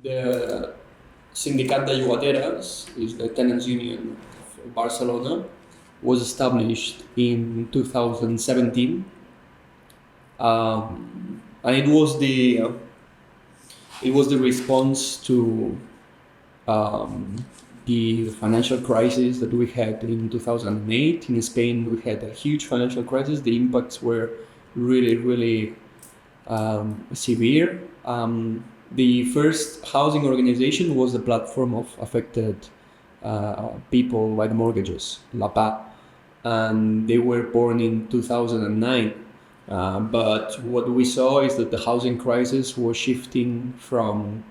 The Sindicat de Llogateres is the tenants union of Barcelona, was established in 2017, and it was the response to the financial crisis that we had in 2008 in Spain. We had a huge financial crisis. The impacts were really, really severe. The first housing organization was the platform of affected people by the mortgages, LAPA, and they were born in 2009. But what we saw is that the housing crisis was shifting from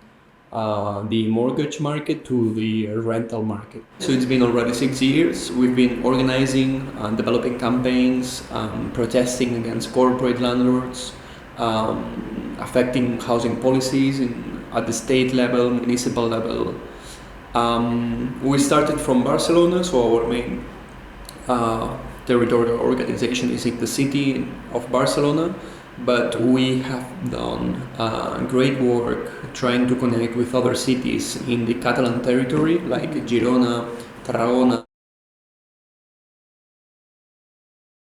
the mortgage market to the rental market. So it's been already 6 years. We've been organizing and developing campaigns, protesting against corporate landlords, affecting housing policies at the state level, municipal level. We started from Barcelona, so our main territorial organization is in the city of Barcelona, but we have done great work trying to connect with other cities in the Catalan territory, like Girona, Tarragona.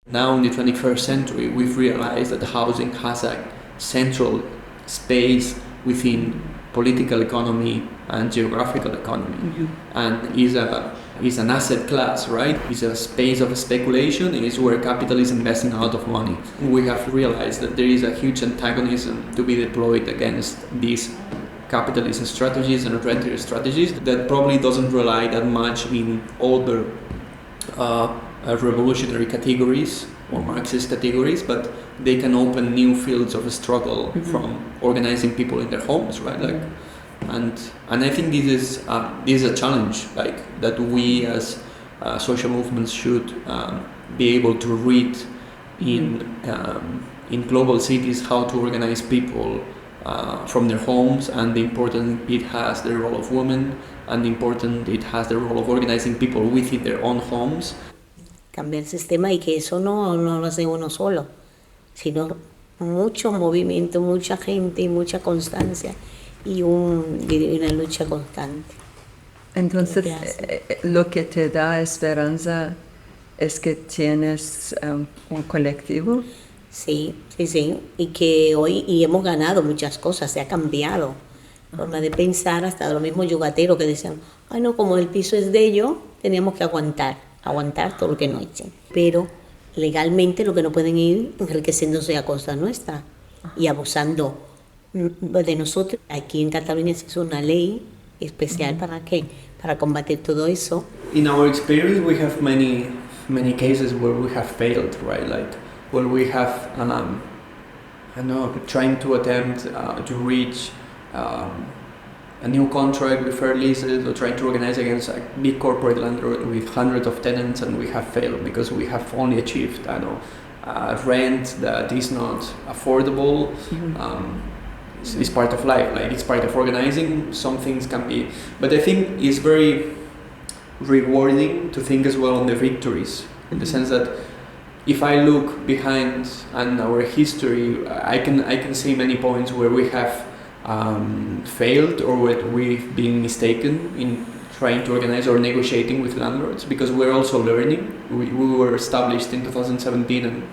Now in the 21st century, we've realized that housing has a central space within political economy and geographical economy, and is an asset class, right? It's a space of speculation. It is where capital is investing a lot of money. We have realized that there is a huge antagonism to be deployed against these capitalist strategies and rentier strategies that probably doesn't rely that much in older revolutionary categories or Marxist categories, but they can open new fields of struggle from organizing people in their homes, right? Like, and I think this is a challenge, like that we as social movements should be able to read in global cities how to organize people from their homes, and the importance it has the role of women, and the importance it has the role of organizing people within their own homes. Cambiar el sistema, y que eso no lo hace uno solo, sino mucho movimiento, mucha gente y mucha constancia y una lucha constante. Entonces, lo que te da esperanza es que tienes un colectivo. Sí, y que hoy hemos ganado muchas cosas, se ha cambiado forma de pensar, hasta los mismos yugateros que decían, ay no, como el piso es de ellos, teníamos que aguantar todo lo que nos echen. Pero legalmente lo que no pueden ir enriqueciéndose a costa nuestra y abusando de nosotros. Aquí en Cataluña se hizo una ley especial para combatir todo eso. In our experience, we have many cases where we have failed, right? Like where we have, trying to attempt to reach a new contract with fair leases, or trying to organize against a big corporate landlord with hundreds of tenants, and we have failed because we have only achieved, rent that is not affordable. It's part of life, like it's part of organizing. Some things can be, but I think it's very rewarding to think as well on the victories, in the sense that if I look behind and our history, I can see many points where we have failed, or where we've been mistaken in trying to organize or negotiating with landlords, because we're also learning. We were established in 2017, and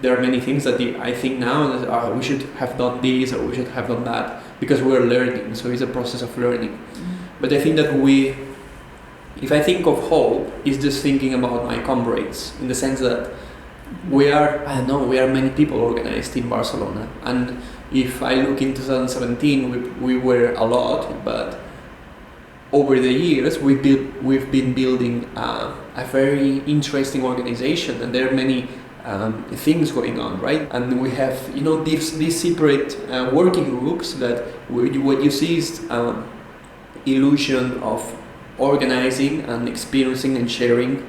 there are many things that I think now that we should have done this or we should have done that, because we're learning. So it's a process of learning. But I think that if I think of hope, it's just thinking about my comrades, in the sense that we are many people organized in Barcelona, and if I look in 2017, we were a lot, but over the years we've been building a very interesting organization, and there are many things going on, right? And we have these separate working groups that what you see is illusion of organizing and experiencing and sharing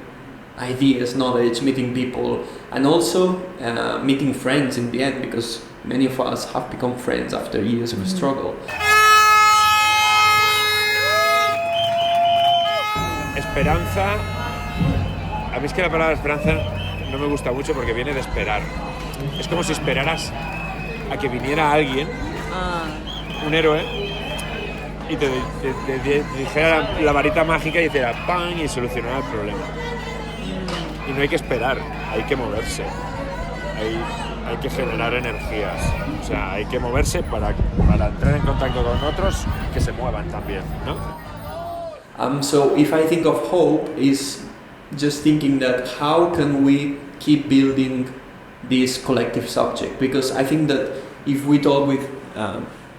ideas, knowledge, meeting people, and also meeting friends in the end, because many of us have become friends after years of struggle. Esperanza. A mí es que la palabra esperanza no me gusta mucho porque viene de esperar. Es como si esperaras a que viniera alguien, un héroe, y te dijera la varita mágica y hiciera ¡pam! Y solucionara el problema. Y no hay que esperar, hay que moverse. Hay que generar energías. O sea, hay que moverse para entrar en contacto con otros que se muevan también, ¿no? So if I think of hope, is just thinking that how can we keep building this collective subject? Because I think that if we talk with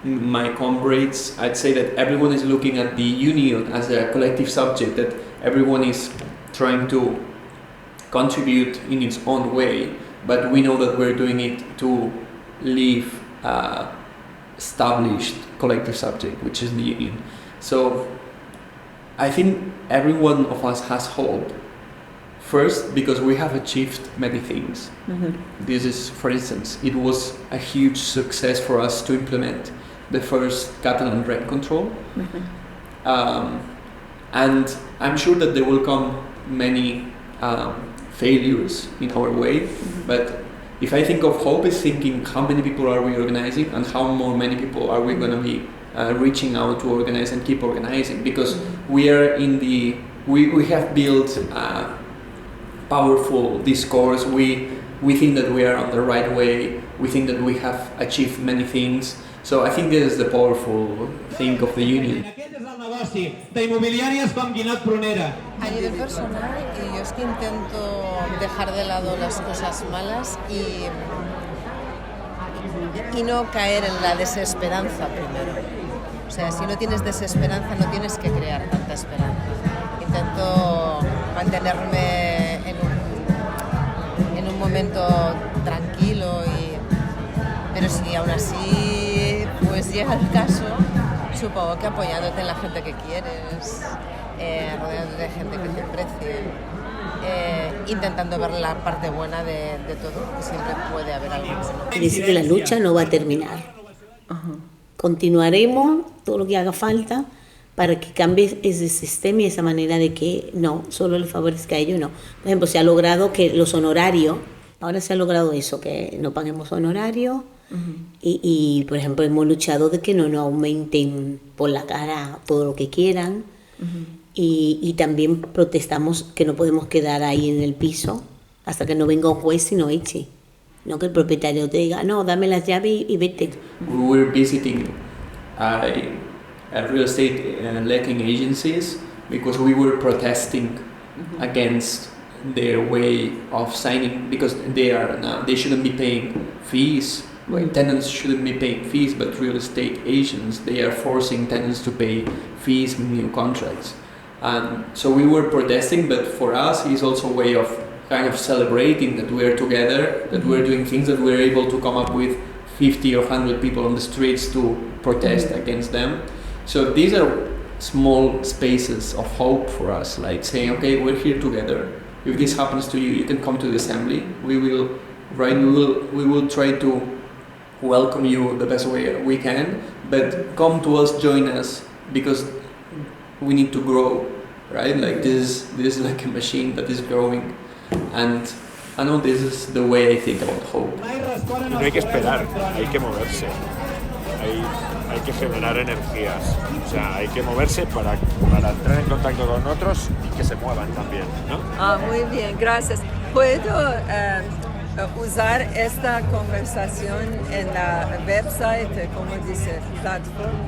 my comrades, I'd say that everyone is looking at the union as a collective subject, that everyone is trying to contribute in its own way, but we know that we're doing it to leave established collective subject, which is the union. So I think every one of us has hope. First, because we have achieved many things. This is, for instance, it was a huge success for us to implement the first Catalan rent control. And I'm sure that there will come many failures in our way, but if I think of hope, is thinking how many people are we organizing and how many people are we going to be reaching out to organize and keep organizing, because we are in the, we have built powerful discourse. We think that we are on the right way. We think that we have achieved many things. So I think this is the powerful thing of the union. A nivel personal, yo es que intento dejar de lado las cosas malas y no caer en la desesperanza primero. O sea, si no tienes desesperanza, no tienes que crear tanta esperanza. Intento mantenerme en un momento tranquilo, pero si aún así pues llega el caso, supongo que apoyándote en la gente que quieres, rodeándote de gente que te aprecie, intentando ver la parte buena de todo, porque siempre puede haber algo bueno. Quiere decir que la lucha no va a terminar. Continuaremos todo lo que haga falta para que cambie ese sistema y esa manera de que no solo le favorezca a ellos, no. Por ejemplo, se ha logrado que los honorarios, ahora se ha logrado eso, que no paguemos honorarios. Y, por ejemplo, hemos luchado de que no nos aumenten por la cara todo lo que quieran. Y también protestamos que no podemos quedar ahí en el piso hasta que no venga un juez y nos eche. No que el propietario te diga, no, dame las llaves y vete. We were visiting real estate letting agencies because we were protesting against their way of signing, because they shouldn't be paying fees. Tenants shouldn't be paying fees, but real estate agents, they are forcing tenants to pay fees in new contracts. And so we were protesting, but for us it's also a way of kind of celebrating that we're together, that we're doing things, that we're able to come up with 50 or 100 people on the streets to protest against them. So these are small spaces of hope for us, like saying, okay, we're here together. If this happens to you, you can come to the assembly. We will try to welcome you the best way we can, but come to us, join us, because we need to grow, right? Like this is like a machine that is growing, and I know this is the way I think about hope. No hay que esperar, hay que moverse. Hay que generar energías. O sea, hay que moverse para entrar en contacto con otros y que se muevan también, ¿no? Muy bien, gracias. ¿Puedo usar esta conversación en la website, como dice,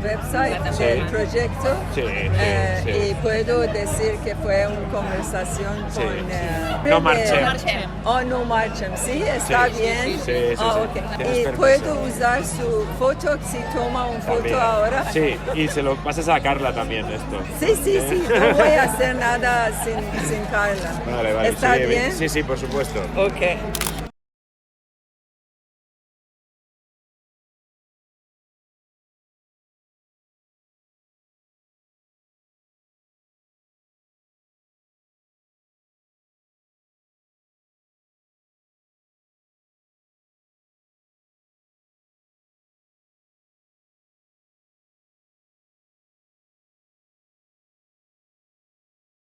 website del proyecto? Sí. Y puedo decir que fue una conversación con... No marchen. No marchen, ¿sí? ¿Está bien? Sí. Okay. ¿Y puedo usar su foto si toma una foto También. ahora? Sí, y se lo pasas a Carla también esto. Sí, no voy a hacer nada sin Carla. Vale, ¿Está sí, bien? Sí, por supuesto. Ok.